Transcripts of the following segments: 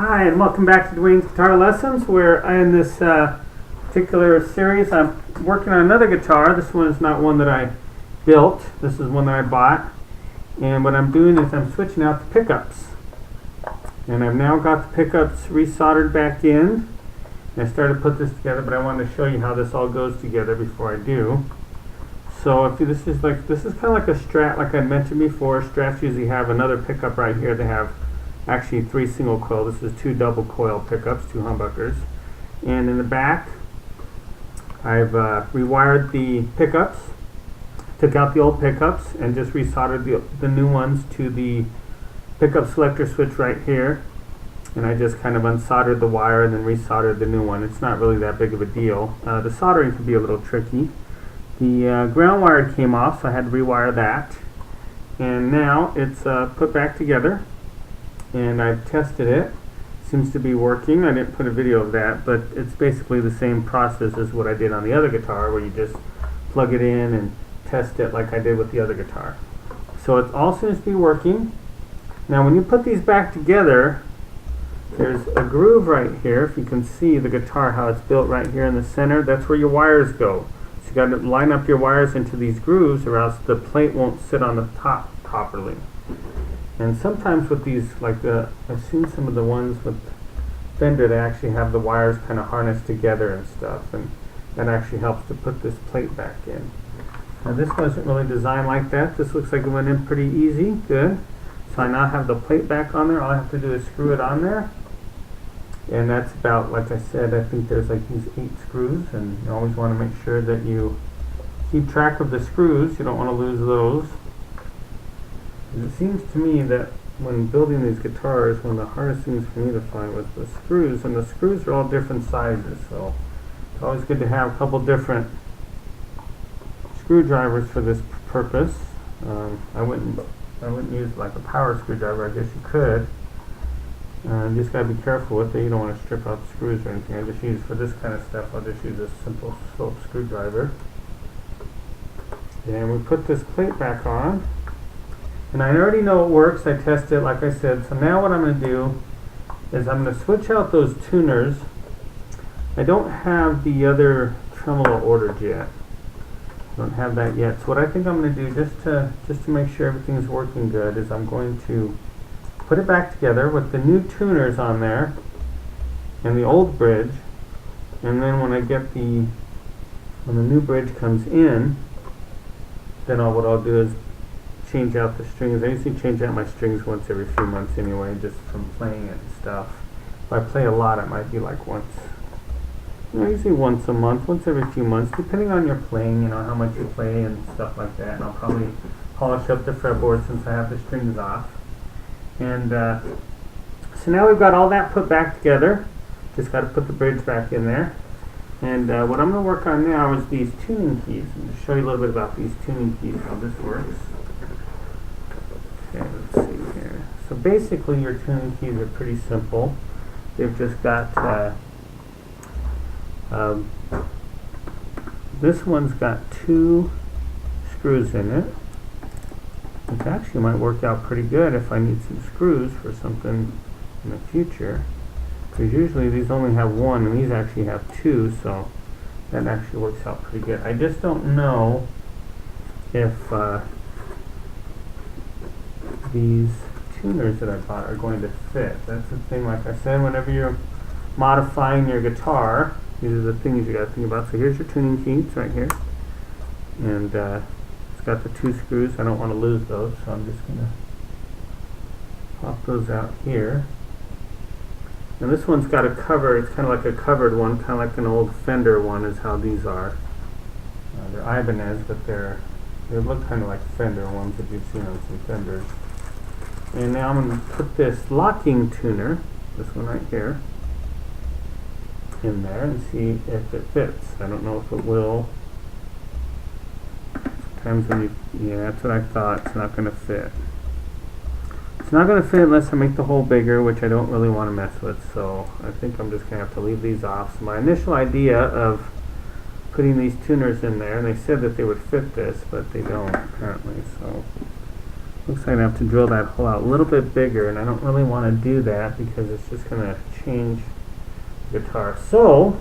Hi, and welcome back to Dwayne's Guitar Lessons, where in this particular series I'm working on another guitar. This one is not one that I built, this is one that I bought. And what I'm doing is I'm switching out the pickups. And I've now got the pickups resoldered back in. And I started to put this together, but I wanted to show you how this all goes together before I do. So if this is kind of like a Strat, like I mentioned before. Strats usually have another pickup right here. They have actually 3 single coil. This is 2 double coil pickups, 2 humbuckers. And in the back, I've rewired the pickups, took out the old pickups, and just resoldered the new ones to the pickup selector switch right here. And I just kind of unsoldered the wire and then resoldered the new one. It's not really that big of a deal. The soldering can be a little tricky. The ground wire came off, so I had to rewire that. And now it's put back together. And I've tested it. Seems to be working. I didn't put a video of that, but it's basically the same process as what I did on the other guitar, where you just plug it in and test it like I did with the other guitar. So it all seems to be working. Now when you put these back together, there's a groove right here. If you can see the guitar, how it's built right here in the center, that's where your wires go. So you got to line up your wires into these grooves, or else the plate won't sit on the top properly. And sometimes with these, I've seen some of the ones with Fender, they actually have the wires kind of harnessed together and stuff, and that actually helps to put this plate back in. Now this wasn't really designed like that. This looks like it went in pretty easy, good. So I now have the plate back on there. All I have to do is screw it on there. And that's about, like I said, I think there's like these 8 screws, and you always want to make sure that you keep track of the screws. You don't want to lose those. It seems to me that when building these guitars, one of the hardest things for me to find was the screws, and the screws are all different sizes, so it's always good to have a couple different screwdrivers for this purpose. I wouldn't use like a power screwdriver. I guess you could. You just gotta be careful with it. You don't want to strip out the screws or anything. I just use, for this kind of stuff, I'll just use a simple Phillips screwdriver. And we put this plate back on. And I already know it works. I tested it, like I said. So now what I'm going to do is I'm going to switch out those tuners. I don't have the other tremolo ordered yet. I don't have that yet. So what I think I'm going to do, just to make sure everything's working good, is I'm going to put it back together with the new tuners on there and the old bridge. And then when the new bridge comes in, then what I'll do is change out the strings. I usually change out my strings once every few months anyway, just from playing it and stuff. If I play a lot, it might be like once, usually once a month, once every few months, depending on your playing, how much you play and stuff like that. And I'll probably polish up the fretboard since I have the strings off. And so now we've got all that put back together. Just got to put the bridge back in there. And what I'm going to work on now is these tuning keys. I'm going to show you a little bit about these tuning keys, how this works. Okay, let's see here. So basically your tuning keys are pretty simple. They've just got, this one's got 2 screws in it, which actually might work out pretty good if I need some screws for something in the future. Because usually these only have 1 and these actually have 2, so that actually works out pretty good. I just don't know if these tuners that I bought are going to fit. That's the thing, like I said, whenever you're modifying your guitar, these are the things you got to think about. So here's your tuning keys right here, and it's got the 2 screws. I don't want to lose those, so I'm just going to pop those out here. And this one's got a cover. It's kind of like a covered one, kind of like an old Fender one is how these are. They're Ibanez, but they look kind of like Fender ones that you've seen on some Fenders. And now I'm going to put this locking tuner, this one right here, in there and see if it fits. I don't know if it will. Sometimes when yeah, that's what I thought. It's not going to fit. It's not going to fit unless I make the hole bigger, which I don't really want to mess with. So I think I'm just going to have to leave these off. So my initial idea of putting these tuners in there, and they said that they would fit this, but they don't apparently. So Looks like I have to drill that hole out a little bit bigger, and I don't really want to do that because it's just going to change the guitar. So,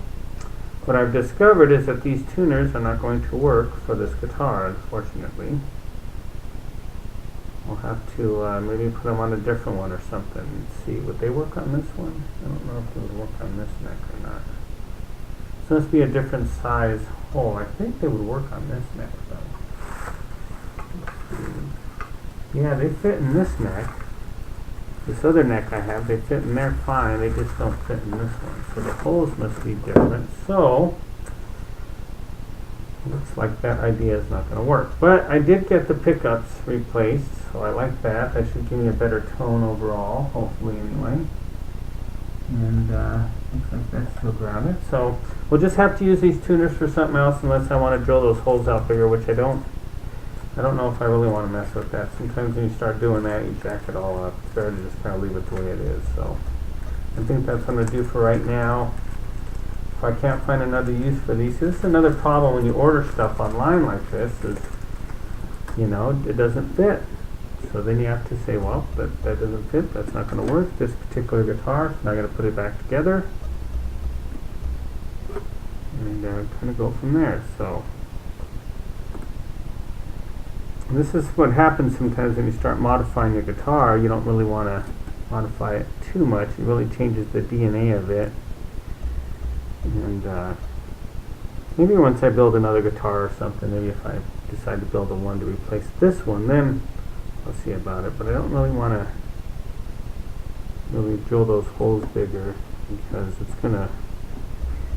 what I've discovered is that these tuners are not going to work for this guitar, unfortunately. I'll have to maybe put them on a different one or something and see. Would they work on this one? I don't know if they would work on this neck or not. So this must be a different size hole. I think they would work on this neck though. Yeah, they fit in this neck. This other neck I have, they fit in there fine. They just don't fit in this one. So the holes must be different. So looks like that idea is not going to work. But I did get the pickups replaced, so I like that. That should give me a better tone overall, hopefully anyway. And looks like that's still grounded. So we'll just have to use these tuners for something else unless I want to drill those holes out bigger, which I don't know if I really want to mess with that. Sometimes when you start doing that, you jack it all up. It's better to just kind of leave it the way it is. So I think that's what I'm going to do for right now. If I can't find another use for these, this is another problem when you order stuff online like this is, you know, it doesn't fit. So then you have to say, well, that doesn't fit. That's not going to work. This particular guitar, now I got to put it back together and kind of go from there. So this is what happens sometimes when you start modifying your guitar. You don't really want to modify it too much. It really changes the DNA of it. And maybe once I build another guitar or something, maybe if I decide to build a one to replace this one, then I'll see about it. But I don't really want to really drill those holes bigger because it's gonna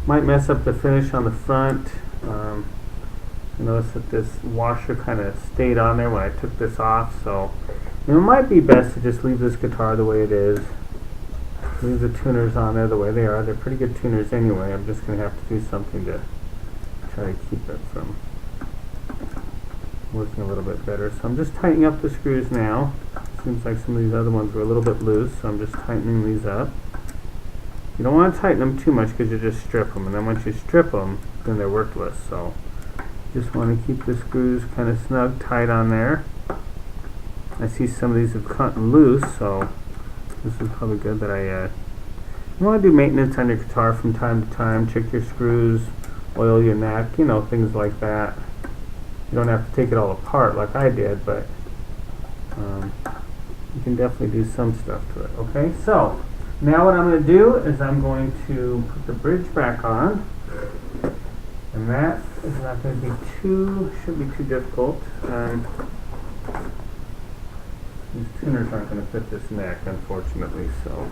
might mess up the finish on the front. Notice that this washer kind of stayed on there when I took this off, so it might be best to just leave this guitar the way it is. Leave the tuners on there the way they are. They're pretty good tuners anyway. I'm just going to have to do something to try to keep it from working a little bit better. So I'm just tightening up the screws now. Seems like some of these other ones were a little bit loose, so I'm just tightening these up. You don't want to tighten them too much because you just strip them, and then once you strip them, then they're worthless. So just want to keep the screws kind of snug, tight on there. I see some of these have cut loose, so this is probably good that you want to do maintenance on your guitar from time to time. Check your screws, oil your neck, you know, things like that. You don't have to take it all apart like I did, but you can definitely do some stuff to it. Okay, so now what I'm going to do is I'm going to put the bridge back on. And that is not going to be shouldn't be too difficult. These tuners aren't going to fit this neck, unfortunately, so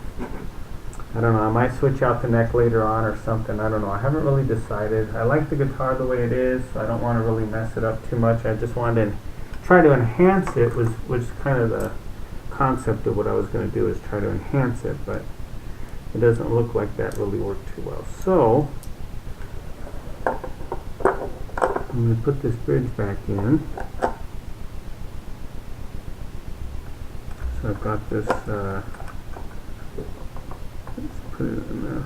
I don't know. I might switch out the neck later on or something. I don't know. I haven't really decided. I like the guitar the way it is, so I don't want to really mess it up too much. I just wanted to try to enhance it, was kind of the concept of what I was going to do, is try to enhance it, but it doesn't look like that really worked too well. So I'm going to put this bridge back in. So I've got this, let's put it in there.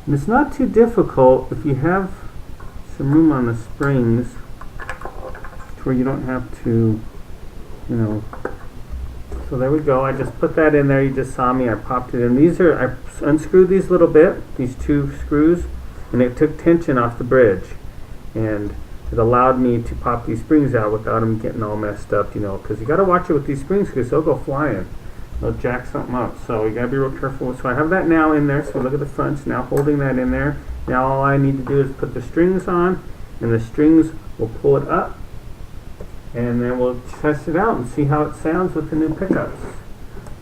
And it's not too difficult if you have some room on the springs to where you don't have to, you know. So there we go. I just put that in there. You just saw me. I popped it in. I unscrewed these little bit, these two screws, and it took tension off the bridge. And it allowed me to pop these springs out without them getting all messed up, you know, because you got to watch it with these springs because they'll go flying. They'll jack something up. So you got to be real careful. So I have that now in there. So look at the front. Now holding that in there. Now all I need to do is put the strings on, and the strings will pull it up. And then we'll test it out and see how it sounds with the new pickups.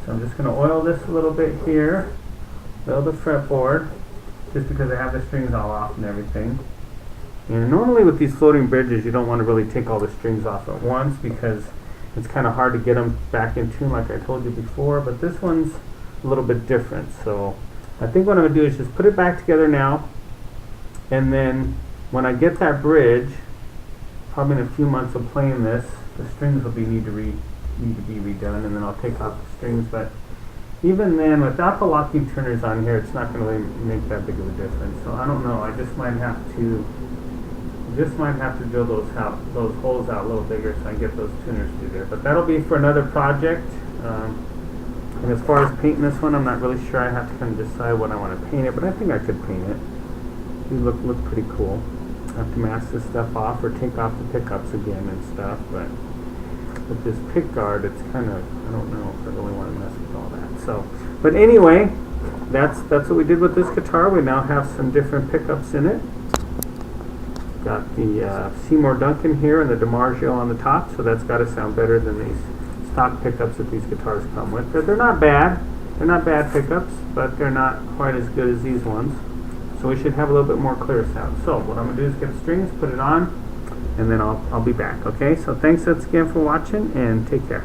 So I'm just going to oil this a little bit here. Oil the fretboard, just because I have the strings all off and everything. And normally with these floating bridges, you don't want to really take all the strings off at once because it's kind of hard to get them back in tune like I told you before. But this one's a little bit different. So I think what I'm going to do is just put it back together now. And then when I get that bridge, probably in a few months of playing this, the strings will need to be redone, and then I'll take off the strings. But even then, without the locking tuners on here, it's not going to really make that big of a difference. So I don't know. I just might have to just might have to drill those holes out a little bigger so I can get those tuners through there. But that'll be for another project. And as far as painting this one, I'm not really sure. I have to kind of decide what I want to paint it, but I think I could paint it. It look pretty cool. I have to mask this stuff off or take off the pickups again and stuff, but with this pick guard, it's kind of, I don't know if I really want to mess with all that. So, but anyway, that's what we did with this guitar. We now have some different pickups in it. Got the Seymour Duncan here and the DiMarzio on the top, so that's got to sound better than these stock pickups that these guitars come with. They're not bad. They're not bad pickups, but they're not quite as good as these ones. So we should have a little bit more clear sound. So what I'm going to do is get the strings, put it on, and then I'll be back. Okay, so thanks once again for watching, and take care.